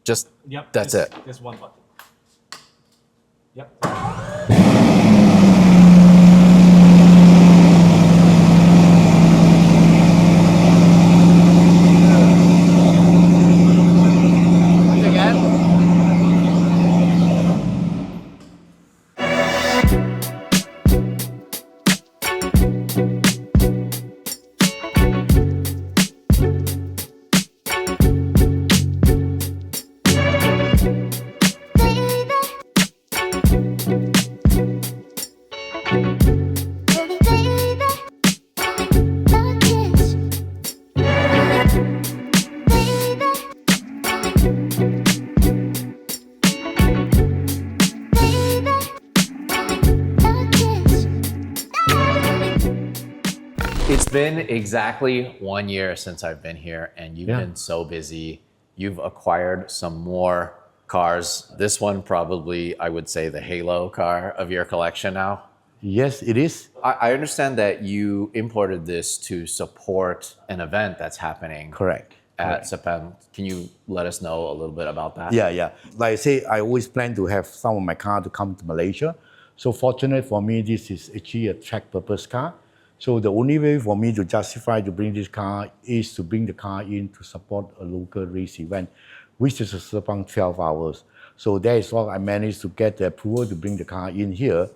Just, Yep. that's it. Just one button. Yep. Once again. It's been exactly 1 year since I've been here, and you've been so busy. You've acquired some more cars. This one probably, I would say, the halo car of your collection now. Yes, it is. I understand that you imported this to support an event that's happening Correct. at Sepang. Can you let us know a little bit about that? Yeah. Like I say, I always plan to have some of my car to come to Malaysia. So fortunate for me, this is actually a track purpose car. So the only way for me to justify to bring this car is to bring the car in to support a local race event, which is a Sepang 12 hours. So that is why I managed to get the approval to bring the car in here,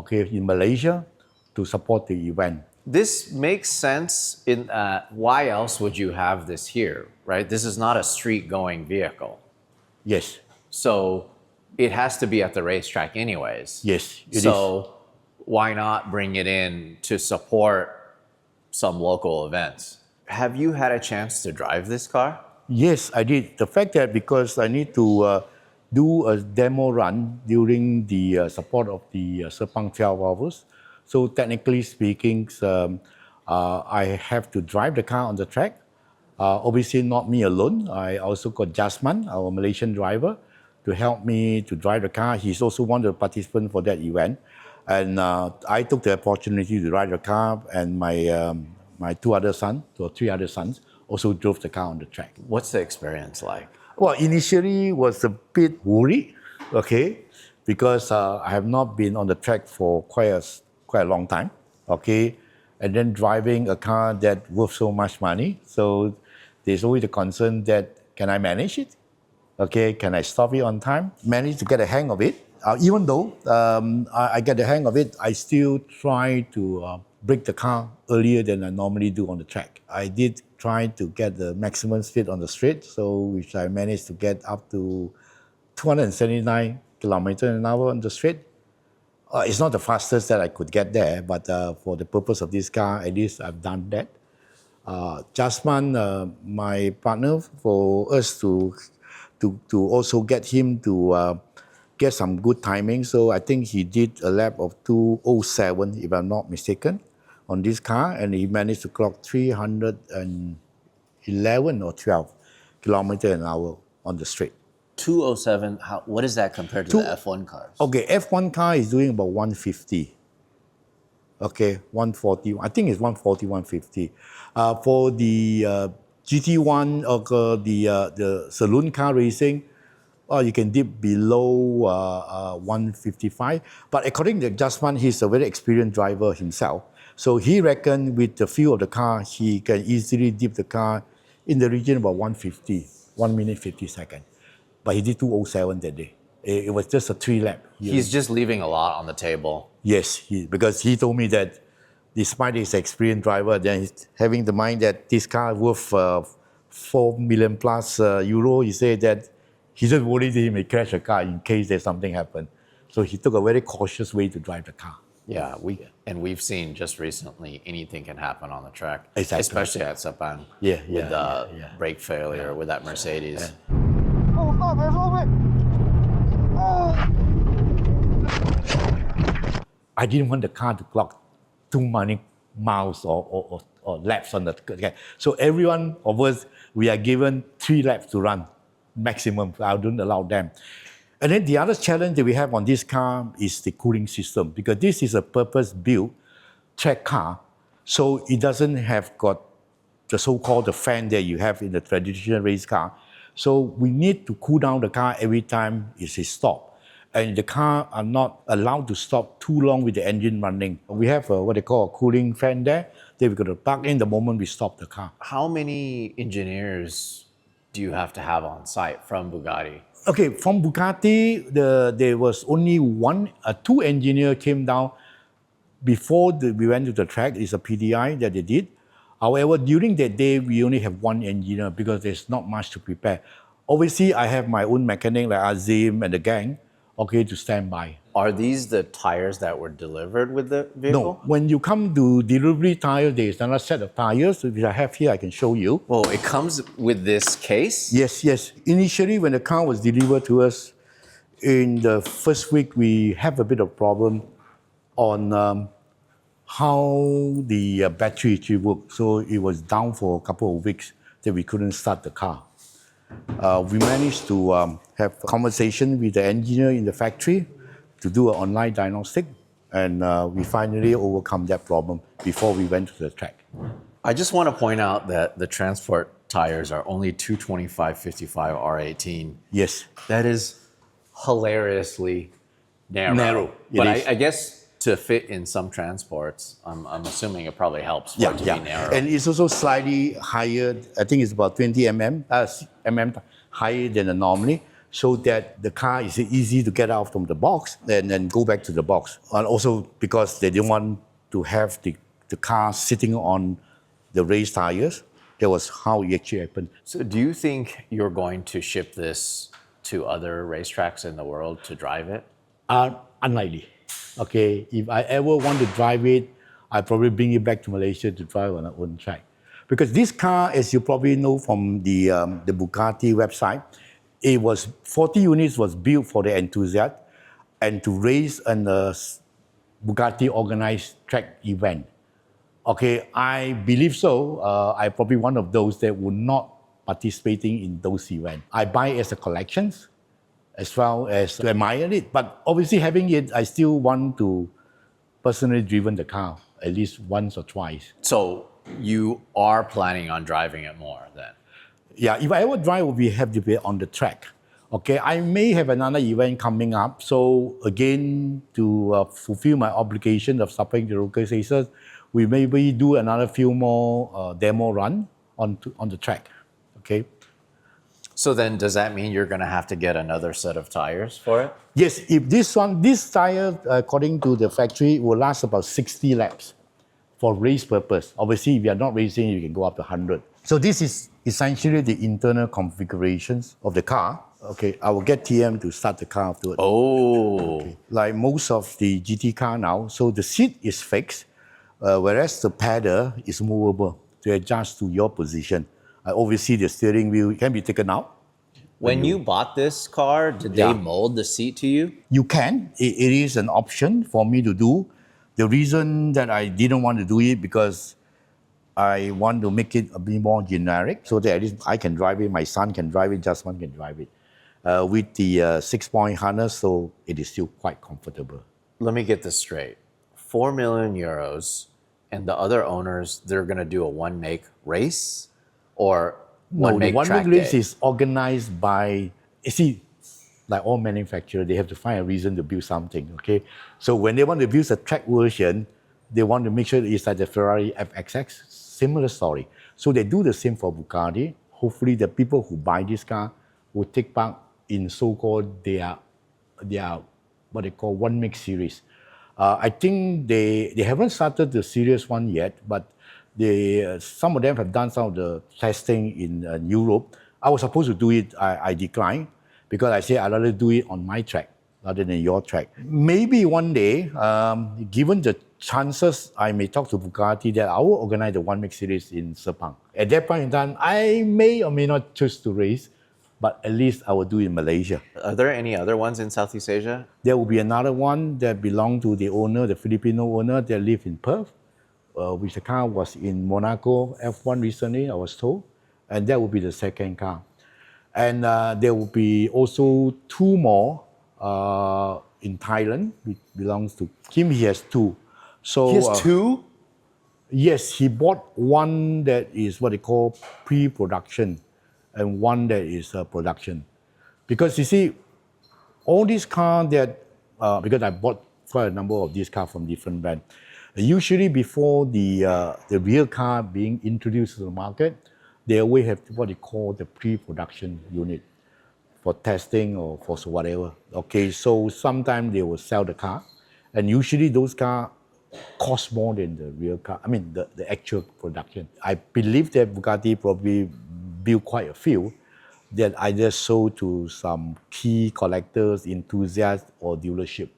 in Malaysia, to support the event. This makes sense in why else would you have this here, right? This is not a street-going vehicle. Yes. So it has to be at the racetrack anyways. Yes, it is. So why not bring it in to support some local events? Have you had a chance to drive this car? Yes, I did. The fact that because I need to do a demo run during the support of the Sepang 12 hours. So technically speaking, I have to drive the car on the track. Obviously not me alone. I also got Jasman, our Malaysian driver, to help me to drive the car. He's also one of the participants for that event. And I took the opportunity to drive the car, and my three other sons also drove the car on the track. What's the experience like? Well, initially was a bit worried, because I have not been on the track for quite a long time, and then driving a car that worth so much money. So there's always the concern that can I manage it? Can I stop it on time? Managed to get a hang of it. Even though I get the hang of it, I still try to brake the car earlier than I normally do on the track. I did try to get the maximum speed on the straight, which I managed to get up to 279 kilometers an hour on the straight. It's not the fastest that I could get there, but for the purpose of this car, at least I've done that. Jasman, my partner, for us to also get him to get some good timing. So I think he did a lap of 2:07, if I'm not mistaken, on this car, and he managed to clock 311 or 12 kilometers an hour on the straight. 207, what does that compare to the F1 cars? F1 car is doing about 150. 140. I think it's 140, 150. For the GT1 or the saloon car racing, you can dip below 155. But according to Jasman, he's a very experienced driver himself. So he reckoned with the fuel of the car, he can easily dip the car in the region about 150, 1 minute 50 seconds. But he did 2:07 that day. It was just a 3-lap. He's just leaving a lot on the table. Yes, because he told me that despite his experienced driver, then he's having the mind that this car worth 4 million plus euro, he said that he just worried that he may crash a car in case there's something happen. So he took a very cautious way to drive the car. Yeah, we've seen just recently anything can happen on the track, Exactly. especially at Sepang. With the brake failure with that Mercedes. Yeah. I didn't want the car to clock too many miles or laps on the. So everyone of us, we are given 3 laps to run maximum. I don't allow them. And then the other challenge that we have on this car is the cooling system, because this is a purpose-built track car, so it doesn't have got the so-called the fan that you have in the traditional race car. So we need to cool down the car every time it's stopped. And the car are not allowed to stop too long with the engine running. We have what they call a cooling fan there. Then we're going to plug in the moment we stop the car. How many engineers do you have to have on site from Bugatti? Okay, from Bugatti, there was only two engineers came down before we went to the track. It's a PDI that they did. However, during that day, we only have one engineer because there's not much to prepare. Obviously, I have my own mechanic like Azim and the gang, okay, to stand by. Are these the tires that were delivered with the vehicle? No, when you come to delivery tire, there's another set of tires, which I have here, I can show you. Well, it comes with this case? Yes. Initially, when the car was delivered to us, in the first week, we have a bit of problem on how the battery actually worked. So it was down for a couple of weeks that we couldn't start the car. We managed to have a conversation with the engineer in the factory to do an online diagnostic, and we finally overcome that problem before we went to the track. I just want to point out that the transport tires are only 225/55 R18. Yes. That is hilariously narrow. But I guess to fit in some transports, I'm assuming it probably helps for it to be narrow. And it's also slightly higher. I think it's about 20 mm higher than normally, so that the car is easy to get out from the box and then go back to the box. And also because they didn't want to have the car sitting on the race tires. That was how it actually happened. So do you think you're going to ship this to other racetracks in the world to drive it? Unlikely. Okay, if I ever want to drive it, I'll probably bring it back to Malaysia to drive on our own track. Because this car, as you probably know from the Bugatti website, it was 40 units was built for the enthusiast and to race in a Bugatti organized track event. Okay, I believe so. I'm probably one of those that would not participating in those events. I buy it as a collection, as well as to admire it. But obviously having it, I still want to personally driven the car at least once or twice. So you are planning on driving it more then? Yeah, if I ever drive, we have to be on the track. Okay, I may have another event coming up. So again, to fulfill my obligation of supplying the local racers, we maybe do another few more demo run on the track. Okay. So then does that mean you're going to have to get another set of tires for it? Yes, if this tire, according to the factory, will last about 60 laps for race purpose. Obviously, if you are not racing, you can go up to 100. So this is essentially the internal configurations of the car. Okay, I will get TM to start the car afterwards. Oh. Okay. Like most of the GT car now, so the seat is fixed, whereas the pedal is movable to adjust to your position. Obviously, the steering wheel can be taken out. When you bought this car, did they mold the seat to you? You can. It is an option for me to do. The reason that I didn't want to do it because I want to make it a bit more generic so that at least I can drive it, my son can drive it, just one can drive it. With the 6-point harness, so it is still quite comfortable. Let me get this straight. 4 million euros and the other owners, they're going to do a one-make race? Or the track one-make race day? is organized by, you see, like all manufacturers, they have to find a reason to build something, okay? So when they want to build a track version, they want to make sure it's like the Ferrari FXX, similar story. So they do the same for Bugatti. Hopefully the people who buy this car will take part in so-called their what they call one-make series. I think they haven't started the serious one yet, but some of them have done some of the testing in Europe. I was supposed to do it, I declined because I said I'd rather do it on my track rather than your track. Maybe one day, given the chances, I may talk to Bugatti that I will organize the one-make series in Sepang. At that point in time, I may or may not choose to race, but at least I will do it in Malaysia. Are there any other ones in Southeast Asia? There will be another one that belonged to the owner, the Filipino owner that lived in Perth. Which the car was in Monaco F1 recently, I was told. And that will be the second car. And there will be also 2 more in Thailand, which belongs to him. He has 2. So, He has 2? Yes, he bought one that is what they call pre-production. and one that is production. Because you see, all these cars that, because I bought quite a number of these cars from different brands, usually before the real car being introduced to the market, they always have what they call the pre-production unit for testing or for whatever. Okay, so sometimes they will sell the car, and usually those cars cost more than the real car. I mean, the actual production. I believe that Bugatti probably built quite a few that either sold to some key collectors, enthusiasts, or dealership.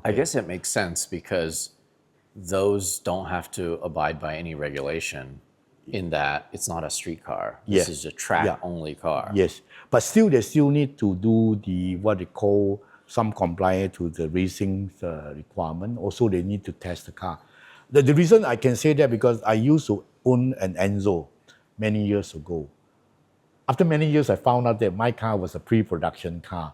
I guess it makes sense because those don't have to abide by any regulation in that it's not a street car. This Yes. is a track-only car. Yes, but still they still need to do the what they call some compliance to the racing requirement. Also, they need to test the car. The reason I can say that because I used to own an Enzo many years ago. After many years, I found out that my car was a pre-production car.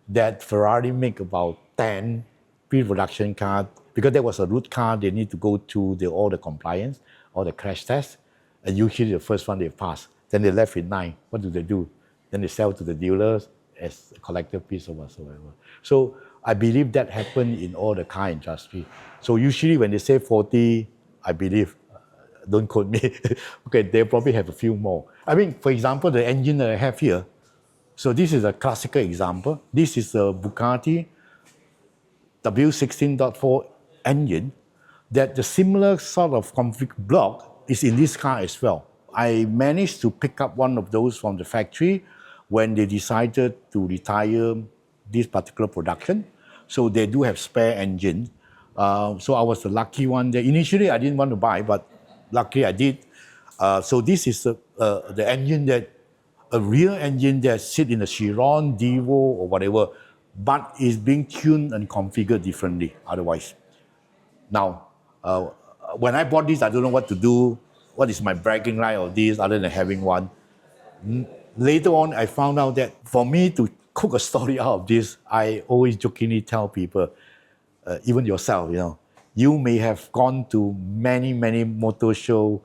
That Ferrari make about 10 pre-production cars because that was a root car. They need to go through all the compliance, all the crash tests, and usually the first one they pass. Then they left with 9. What do? Then they sell to the dealers as a collector piece or whatsoever. So I believe that happened in all the car industry. So usually when they say 40, I believe, don't quote me, okay, they probably have a few more. I mean, for example, the engine that I have here, so this is a classical example. This is a Bugatti W16.4 engine that the similar sort of config block is in this car as well. I managed to pick up one of those from the factory when they decided to retire this particular production. So they do have spare engines. So I was the lucky one there. Initially, I didn't want to buy, but luckily I did. So this is the engine a real engine that sits in a Chiron, Devo, or whatever, but is being tuned and configured differently otherwise. Now, when I bought this, I don't know what to do. What is my bragging right of this other than having one? Later on, I found out that for me to cook a story out of this, I always jokingly tell people, even yourself, you may have gone to many, many motor show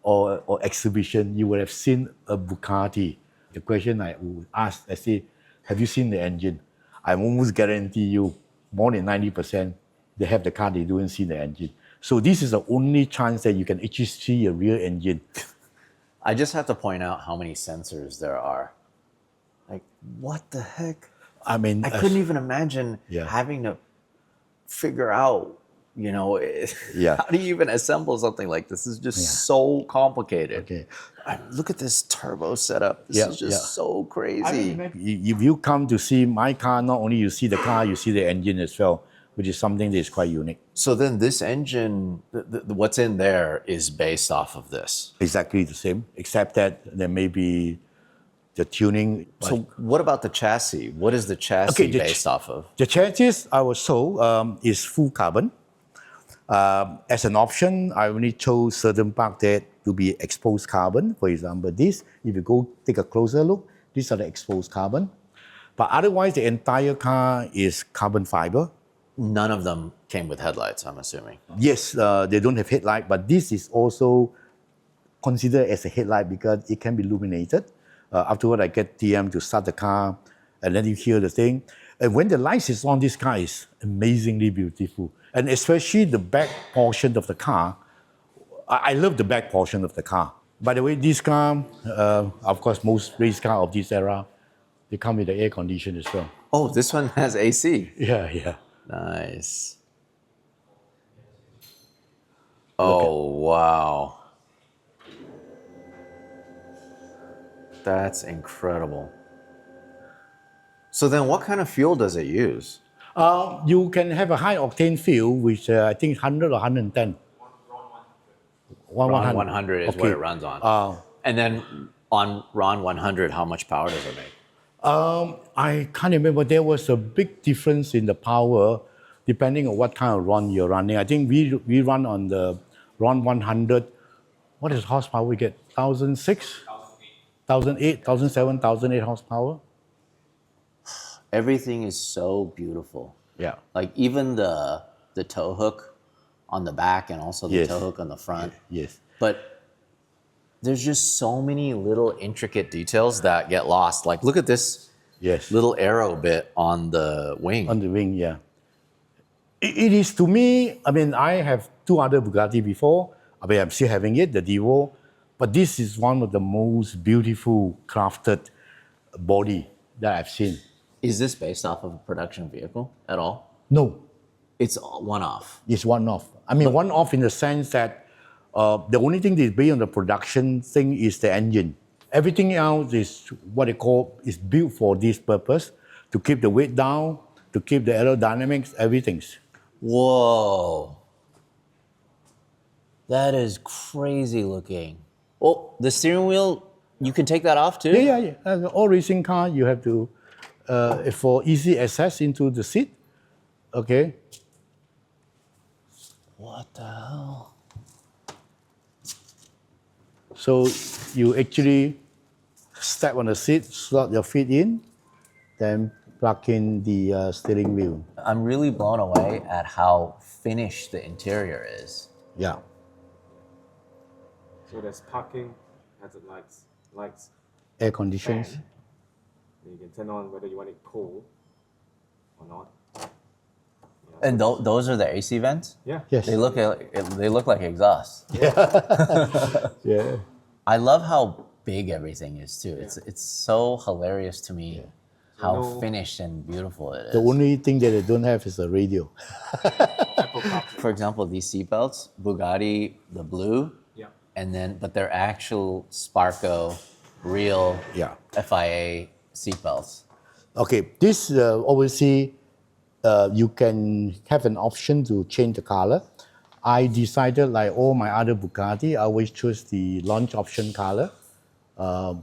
or exhibition. You would have seen a Bugatti. The question I would ask, I say, have you seen the engine? I almost guarantee you, more than 90%, they have the car, they don't see the engine. So this is the only chance that you can actually see a real engine. I just have to point out how many sensors there are. Like, what the heck? I mean, I couldn't even imagine Yeah. having to figure out, Yeah. how do you even assemble something like this? It's just so complicated. Okay. Look at this turbo setup. This Yeah, is just so crazy. If you come to see my car, not only you see the car, you see the engine as well, which is something that is quite unique. So then this engine, what's in there is based off of this. Exactly the same, except that there may be the tuning. So what about the chassis? What is the chassis based off of? The chassis I was sold is full carbon. As an option, I only chose certain parts that to be exposed carbon. For example, this, if you go take a closer look, these are the exposed carbon. But otherwise, the entire car is carbon fiber. None of them came with headlights, I'm assuming. Yes, they don't have headlight, but this is also considered as a headlight because it can be illuminated. Afterward, I get TM to start the car, and then you hear the thing. And when the lights is on, this car is amazingly beautiful. And especially the back portion of the car. I love the back portion of the car. By the way, this car, of course, most race car of this era, they come with the air condition as well. Oh, this one has AC. Yeah. Nice. Oh, wow. That's incredible. So then what kind of fuel does it use? You can have a high octane fuel, which I think 100 or 110. RON 100 is what it runs on. And then on RON 100, how much power does it make? I can't remember. There was a big difference in the power depending on what kind of RON you're running. I think we run on the RON 100. What is horsepower we get? 1,006? 1,008, 1,007, 1,008 horsepower. Everything is so beautiful. Yeah. Like even the tow hook on the back and also the Yes. tow hook on the front. Yes. But there's just so many little intricate details that get lost. Like, look at this Yes. little arrow bit on the wing. On the wing, yeah. It is to me, I mean, I have two other Bugatti before. I mean, I'm still having it, the Devo. But this is one of the most beautiful crafted body that I've seen. Is this based off of a production vehicle at all? No, It's one-off. it's one-off. I mean, one-off in the sense that the only thing that is based on the production thing is the engine. Everything else is what they call, is built for this purpose, to keep the weight down, to keep the aerodynamics, everything's. Whoa. That is crazy looking. Oh, the steering wheel, you can take that off too? Yeah. All racing car, you have to, for easy access into the seat, okay? What the hell? So you actually step on the seat, slot your feet in, then plug in the steering wheel. I'm really blown away at how finished the interior is. Yeah. So there's parking, hazard lights, Air conditions. fan. Then you can turn on whether you want it cold or not. Yeah. And those are the AC vents? Yeah. Yes. They look like exhaust. Yeah. I love how big everything is too. It's so hilarious to me how no- finished and beautiful it is. The only thing that they don't have is a radio. Apple CarPlay. For example, these seatbelts, Bugatti, the blue, Yeah. and then but they're actual Sparco, real Yeah. FIA seatbelts. Okay, this obviously you can have an option to change the color. I decided, like all my other Bugatti, I always choose the launch option color.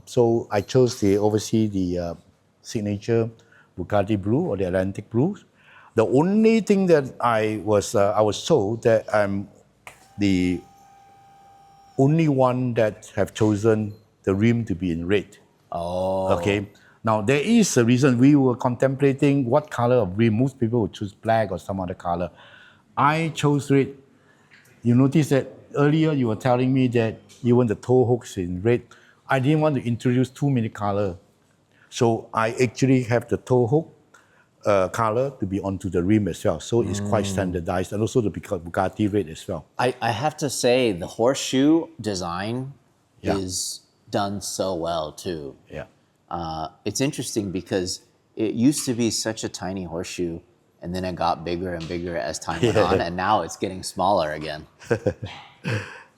So I chose the signature Bugatti blue or the Atlantic blue. The only thing that I was told that I'm the only one that have chosen the rim to be in red. Oh. Okay. Now there is a reason we were contemplating what color of rim. Most people would choose black or some other color. I chose red. You notice that earlier you were telling me that even the toe hooks in red. I didn't want to introduce too many color, so I actually have the toe hook color to be onto the rim as well. So it's quite standardized, and also the Bugatti red as well. I have to say the horseshoe design Yeah. is done so well too. Yeah. It's interesting because it used to be such a tiny horseshoe, and then it got bigger and bigger as time went on, and now it's getting smaller again.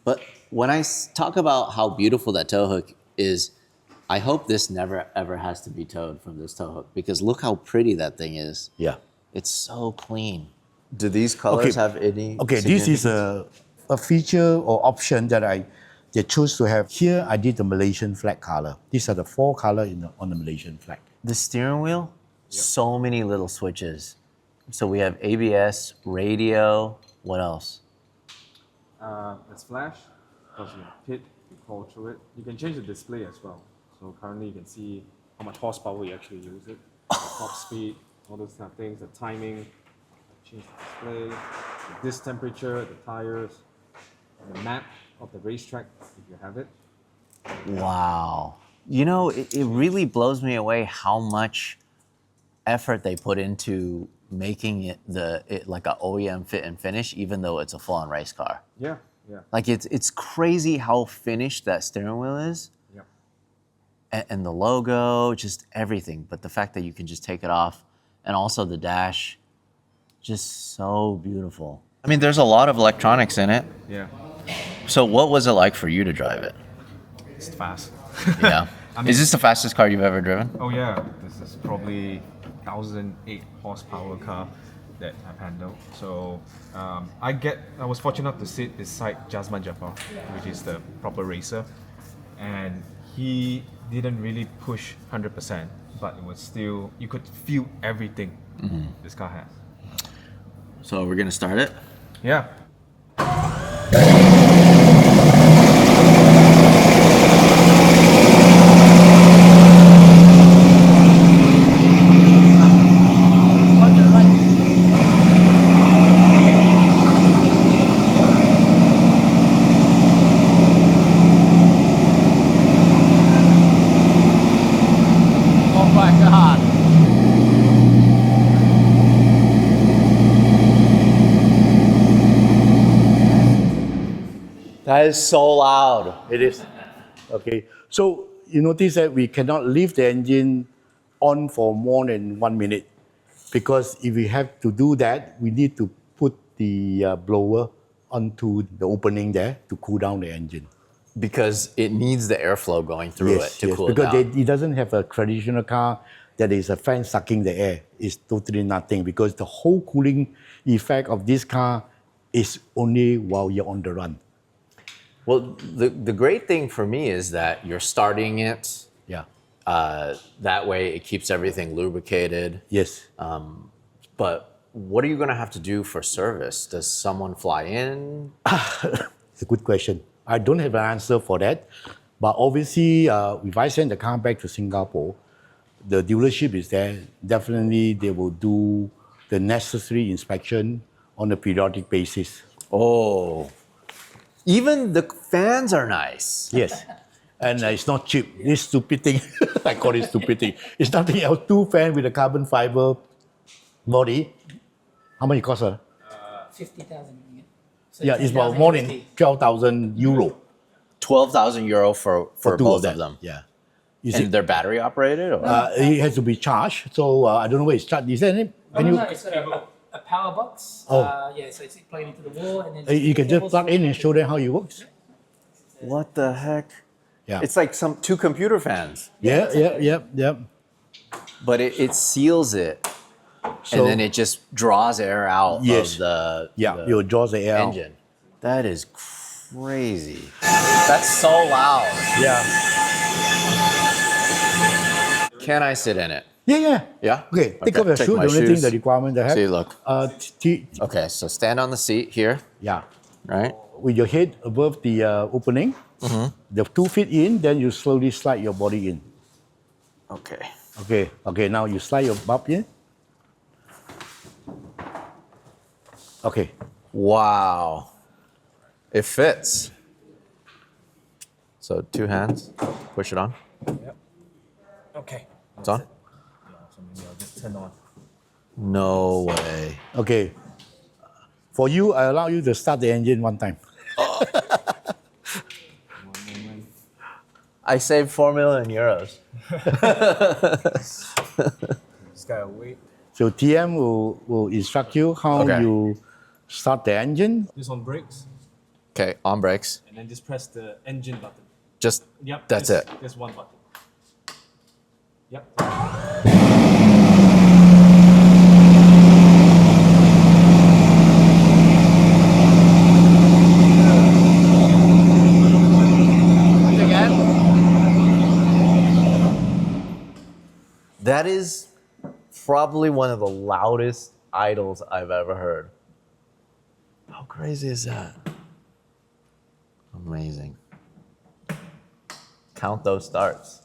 But when I talk about how beautiful that tow hook is, I hope this never ever has to be towed from this tow hook, because look how pretty that thing is. Yeah. It's so clean. Do these colors have any? Okay, this is a feature or option that they choose to have. Here I did the Malaysian flag color. These are the 4 colors on the Malaysian flag. The steering wheel, so many little switches. So we have ABS, radio, what else? There's flash, because you hit, you call through it. You can change the display as well. So currently you can see how much horsepower you actually use it, the top speed, all those kind of things, the timing, change the display, the disc temperature, the tires, and the map of the racetrack if you have it. Wow. You know, it really blows me away how much effort they put into making it like a OEM fit and finish, even though it's a full-on race car. Yeah. Like it's crazy how finished that steering wheel is, Yeah. and the logo, just everything. But the fact that you can just take it off, and also the dash, just so beautiful. I mean, there's a lot of electronics in it. Yeah. So what was it like for you to drive it? It's fast. Yeah. Is this the fastest car you've ever driven? Oh yeah, this is probably 1,008 horsepower car that I've handled. So I was fortunate to sit beside Jasman Jafar, which is the proper racer, and he didn't really push 100%, but it was still, you could feel everything this car has. So we're gonna start it? Yeah. That is so loud. It is. Okay. So you notice that we cannot leave the engine on for more than 1 minute, because if we have to do that, we need to put the blower onto the opening there to cool down the engine. Because it needs the airflow going through it to cool it because down. it doesn't have a traditional car that is a fan sucking the air. It's totally nothing, because the whole cooling effect of this car is only while you're on the run. Well, the great thing for me is that you're starting it. Yeah. That way it keeps everything lubricated. Yes. But what are you going to have to do for service? Does someone fly in? It's a good question. I don't have an answer for that. But obviously, if I send the car back to Singapore, the dealership is there. Definitely, they will do the necessary inspection on a periodic basis. Oh, even the fans are nice. Yes. And it's not cheap. This stupid thing, I call it stupid thing. It's nothing else. 2 fans with a carbon fiber body. How much it costs? 50,000. So Yeah, it's about more than 12,000 euro 12,000 euro for two both of them. Yeah. You see, And they're battery operated? Or? it has to be charged. So I don't know where it's charged. Is there any? Oh, no, it's a power box. Oh. Yeah, so it's plugged into the wall, and then You can just plug in and show them how it works. What the heck? Yeah. It's like 2 computer fans, Yeah. but it seals it, So, and then it just draws air out Yes. of the it will draw the air out. engine. That is crazy. That's so loud. Yeah. Can I sit in it? Yeah. Yeah? Okay, take off your take shoes. my The only thing, shoes. the requirement I have. See, look. Okay, so stand on the seat here, Yeah. right? With your head above the opening, the 2 feet in, then you slowly slide your body in. Okay. Okay, now you slide your butt in. Okay. Wow. It fits. So 2 hands, push it on. okay. It's on? So maybe I'll just turn on. No way. Okay. For you, I allow you to start the engine 1 time. I saved 4 million euros. Just gotta wait. So TM will instruct you how Okay. you start the engine. This on brakes, Okay, on brakes. and then just press the engine button. Just, Yep. that's just, it. Just one button. Yep. That is probably one of the loudest idles I've ever heard. How crazy is that? Amazing. Count those starts.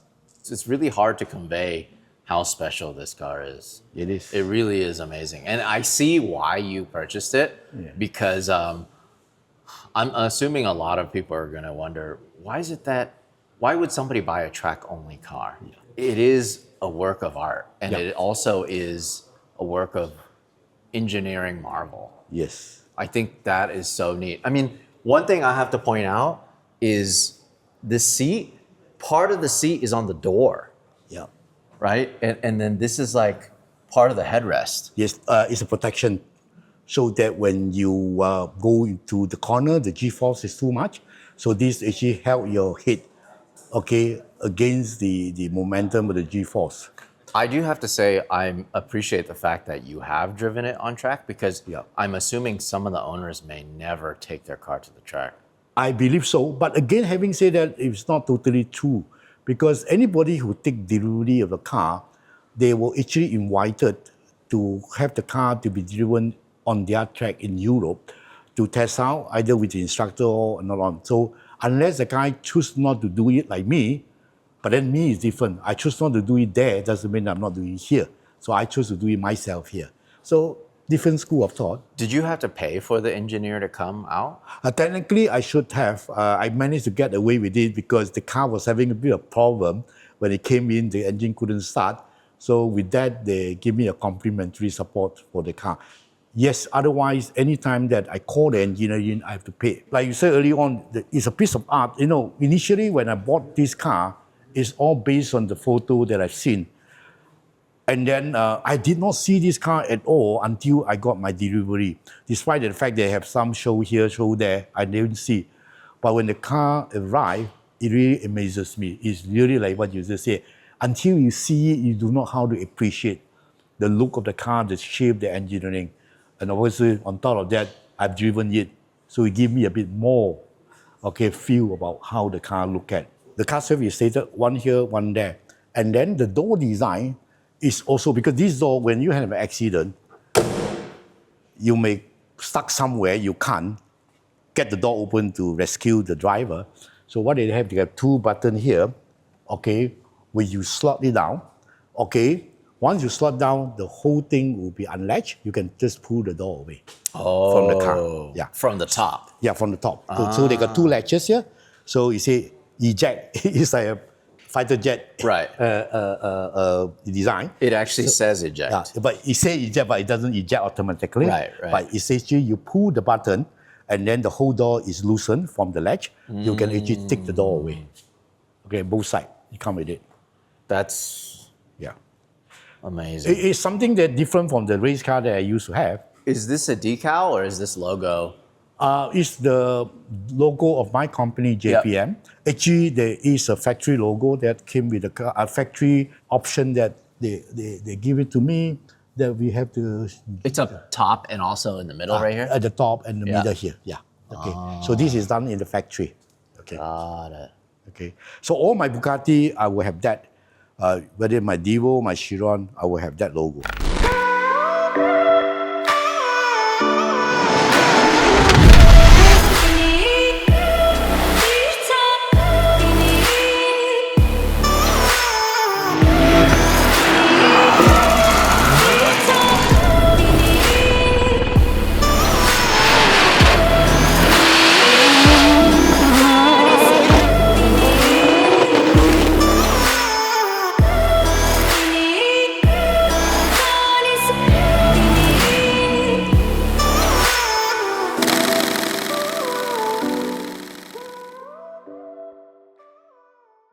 It's really hard to convey how special this car is. It is. It really is amazing. And I see why you purchased it, because I'm assuming a lot of people are going to wonder, why would somebody buy a track-only car? It is a work of art, and it also is a work of engineering marvel. Yes. I think that is so neat. I mean, one thing I have to point out is the seat, part of the seat is on the door, Yeah. right? And then this is like part of the headrest. Yes, it's a protection, so that when you go into the corner, the G-force is too much. So this actually help your head, okay, against the momentum of the G-force. I do have to say I appreciate the fact that you have driven it on track, because I'm assuming some of the owners may never take their car to the track. I believe so, but again, having said that, it's not totally true, because anybody who take delivery of the car, they were actually invited to have the car to be driven on their track in Europe to test out, either with the instructor or not on. So unless the guy choose not to do it like me, but then me is different. I choose not to do it there, doesn't mean I'm not doing it here. So I choose to do it myself here. So different school of thought. Did you have to pay for the engineer to come out? Technically, I should have. I managed to get away with it because the car was having a bit of problem. When it came in, the engine couldn't start. So with that, they give me a complimentary support for the car. Yes, otherwise, anytime that I call the engineering, I have to pay. Like you said earlier on, it's a piece of art. You know, initially when I bought this car, it's all based on the photo that I've seen. And then I did not see this car at all until I got my delivery. Despite the fact they have some show here, show there, I didn't see. But when the car arrived, it really amazes me. It's really like what you just said. Until you see it, you do not know how to appreciate the look of the car, the shape, the engineering. And obviously, on top of that, I've driven it. So it gives me a bit more, feel about how the car look at. The car surface is stated one here, one there. And then the door design is also, because this door, when you have an accident, you may stuck somewhere, you can't get the door open to rescue the driver. So what they have, they have two buttons here, where you slot it down, Once you slot down, the whole thing will be unlatched. You can just pull the door away from the car. Yeah. From the top. Yeah, from the top. So they got two latches here. So you say eject, it's like a fighter jet design. It actually says eject. Yeah, but it says eject, but it doesn't eject automatically. Right. But it says you pull the button, and then the whole door is loosened from the latch. You can actually take the door away. Both sides, you come with it. That's amazing. It's something that different from the race car that I used to have. Is this a decal or is this logo? It's the logo of my company, JPM. Yep. Actually, there is a factory logo that came with a factory option that they give it to me that we have to... It's up top and also in the middle right here? At the top and the middle here, yeah. So this is done in the factory. Got it. So all my Bugatti, I will have that. Whether my Devo, my Chiron, I will have that logo.